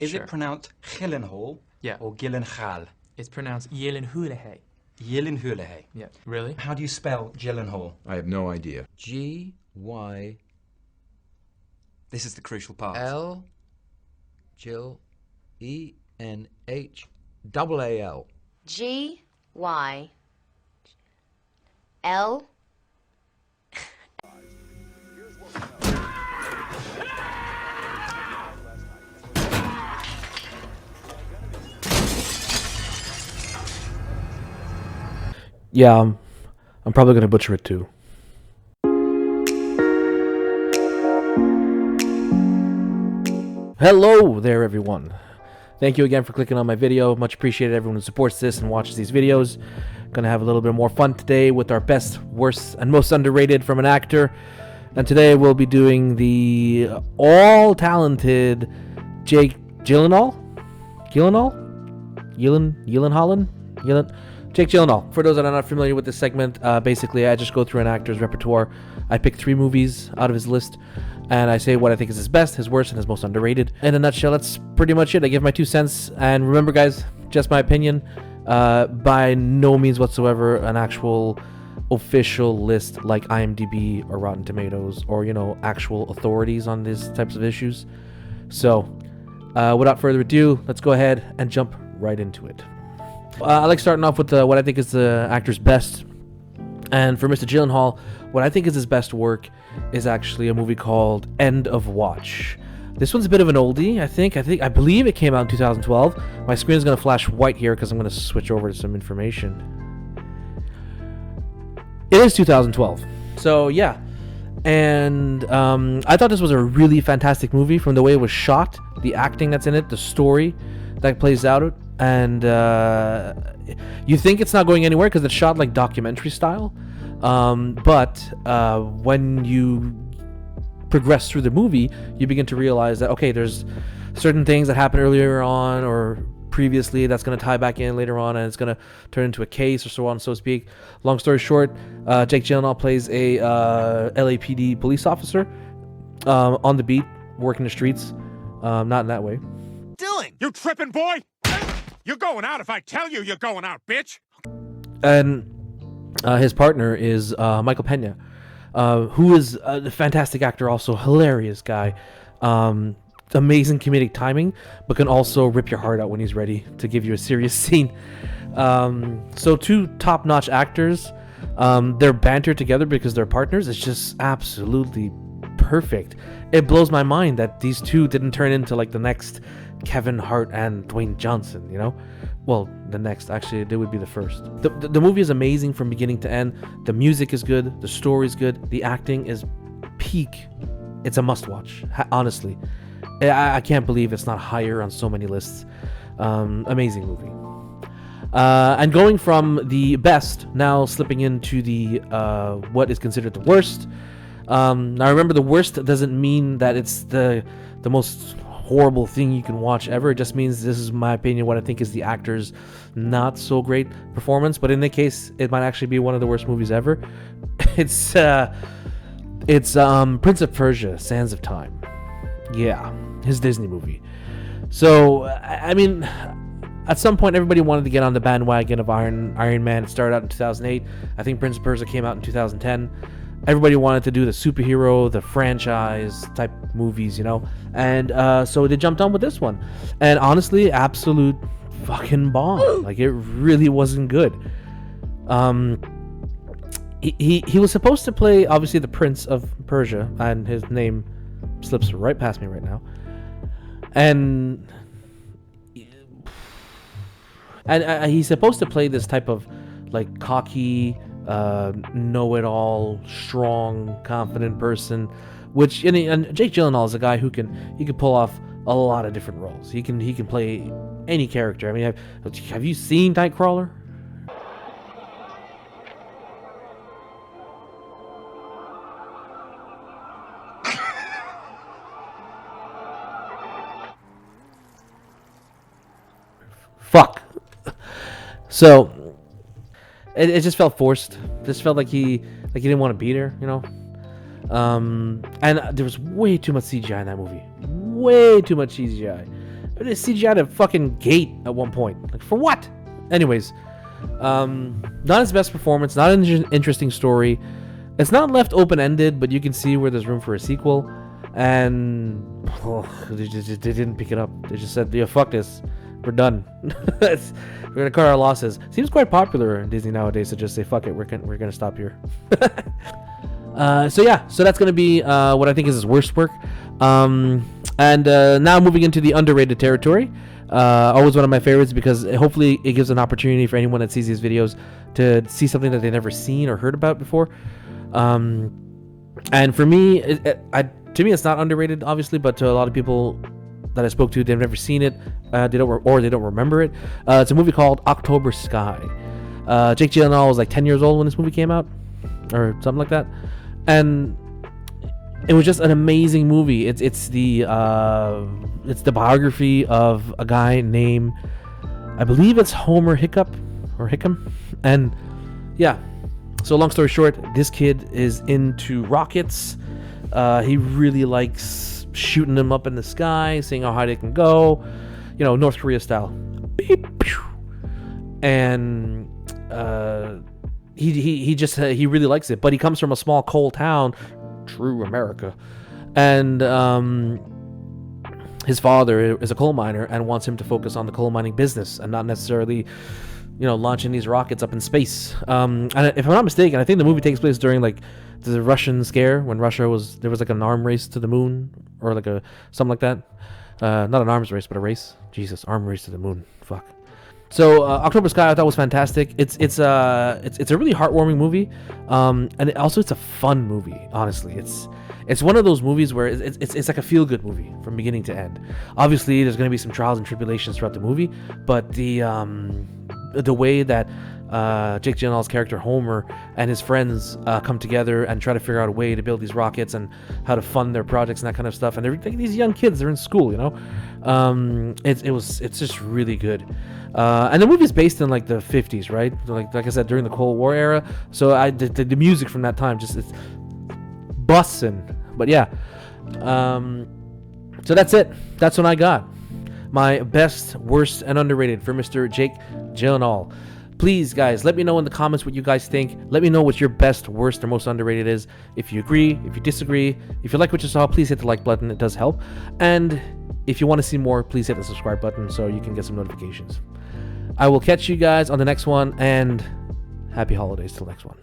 Is Sure. it pronounced Gyllenhaal Yeah. or Gyllenhaal? It's pronounced Gyllenhaal. Gyllenhaal. Yeah. Really? How do you spell Gyllenhaal? I have no idea. G-Y-L... This is the crucial part. Jill... E-N-H-A-A-L. G-Y-L... Yeah, I'm probably going to butcher it too. Hello there, everyone. Thank you again for clicking on my video. Much appreciated everyone who supports this and watches these videos. Gonna have a little bit more fun today with our best, worst, and most underrated from an actor. And today we'll be doing the all-talented Jake Gyllenhaal? Jake Gyllenhaal. For those that are not familiar with this segment, basically I just go through an actor's repertoire. I pick 3 movies out of his list, and I say what I think is his best, his worst, and his most underrated. In a nutshell, that's pretty much it. I give my 2 cents, and remember guys, just my opinion. By no means whatsoever an actual official list like IMDb or Rotten Tomatoes or, you know, actual authorities on these types of issues. So, without further ado, let's go ahead and jump right into it. I like starting off with what I think is the actor's best. And for Mr. Gyllenhaal, what I think is his best work is actually a movie called End of Watch. This one's a bit of an oldie, I believe it came out in 2012. My screen is going to flash white here because I'm going to switch over to some information. It is 2012. So, yeah. And I thought this was a really fantastic movie from the way it was shot, the acting that's in it, the story that plays out. And you think it's not going anywhere because it's shot like documentary style. But when you progress through the movie, you begin to realize that, okay, there's certain things that happened earlier on or previously that's going to tie back in later on, and it's going to turn into a case or so on, so to speak. Long story short, Jake Gyllenhaal plays a LAPD police officer on the beat, working the streets. Not in that way. Doing? You tripping, boy? You're going out if I tell you you're going out, bitch. And his partner is Michael Pena, who is a fantastic actor, also hilarious guy. Amazing comedic timing, but can also rip your heart out when he's ready to give you a serious scene. So 2 top-notch actors. Their banter together because they're partners is just absolutely perfect. It blows my mind that these 2 didn't turn into like the next Kevin Hart and Dwayne Johnson, you know? Well, the next, actually, they would be the first. The movie is amazing from beginning to end. The music is good, the story is good, the acting is peak. It's a must-watch, honestly. I can't believe it's not higher on so many lists. Amazing movie. And going from the best, now slipping into the what is considered the worst. Now remember, the worst doesn't mean that it's the most horrible thing you can watch ever. It just means this is my opinion, what I think is the actor's not so great performance. But in the case, it might actually be one of the worst movies ever. It's Prince of Persia: Sands of Time. Yeah, his Disney movie. So I mean, at some point everybody wanted to get on the bandwagon of Iron Man. It started out in 2008. I think Prince of Persia came out in 2010. Everybody wanted to do the superhero, the franchise type movies, you know, and so they jumped on with this one. And honestly, absolute fucking bomb. Like, it really wasn't good. He was supposed to play, obviously, the Prince of Persia, and his name slips right past me right now. And he's supposed to play this type of like cocky, know-it-all, strong, confident person, which and Jake Gyllenhaal is a guy who can pull off a lot of different roles. He can play any character. I mean, have you seen Nightcrawler? Fuck. So it just felt forced. Just felt like he didn't want to be there, you know. And there was way too much CGI in that movie. Way too much CGI. They CGI'd a fucking gate at one point. Like, for what? Anyways, not his best performance, not an interesting story. It's not left open-ended, but you can see where there's room for a sequel. And they didn't pick it up. They just said, yeah, fuck this. We're done. We're gonna cut our losses. Seems quite popular in Disney nowadays to just say, fuck it, we're gonna stop here. So that's gonna be what I think is his worst work. And now moving into the underrated territory. Always one of my favorites because hopefully it gives an opportunity for anyone that sees these videos to see something that they've never seen or heard about before. And for me, to me, it's not underrated, obviously, but to a lot of people that I spoke to, they've never seen it, they don't remember it. It's a movie called October Sky. Jake Gyllenhaal was like 10 years old when this movie came out, or something like that, and it was just an amazing movie. It's the biography of a guy named, I believe it's Homer Hickam, and yeah. So long story short, this kid is into rockets. He really likes shooting them up in the sky, seeing how high they can go, North Korea style. Beep, pew. And he really likes it, but he comes from a small coal town, true America, and his father is a coal miner and wants him to focus on the coal mining business and not necessarily launching these rockets up in space. And if I'm not mistaken, I think the movie takes place during like the Russian scare when there was like an arm race to the moon or like something like that. Not an arms race, but a race. Jesus, arm race to the moon. Fuck. So October Sky I thought was fantastic. It's a really heartwarming movie, and it's a fun movie. Honestly, it's one of those movies where it's like a feel good movie from beginning to end. Obviously, there's going to be some trials and tribulations throughout the movie, but the way that Jake Gyllenhaal's character Homer and his friends come together and try to figure out a way to build these rockets and how to fund their projects and that kind of stuff. And they're like these young kids, they're in school, it's just really good. And the movie is based in like the 50s, right? Like I said, during the Cold War era. So the music from that time it's bussin'. But yeah, so that's it. That's what I got. My best, worst, and underrated for Mr. Jake Gyllenhaal. Please, guys, let me know in the comments what you guys think. Let me know what your best, worst, or most underrated is. If you agree, if you disagree, if you like what you saw, please hit the like button. It does help. And if you want to see more, please hit the subscribe button so you can get some notifications. I will catch you guys on the next one, and happy holidays till next one.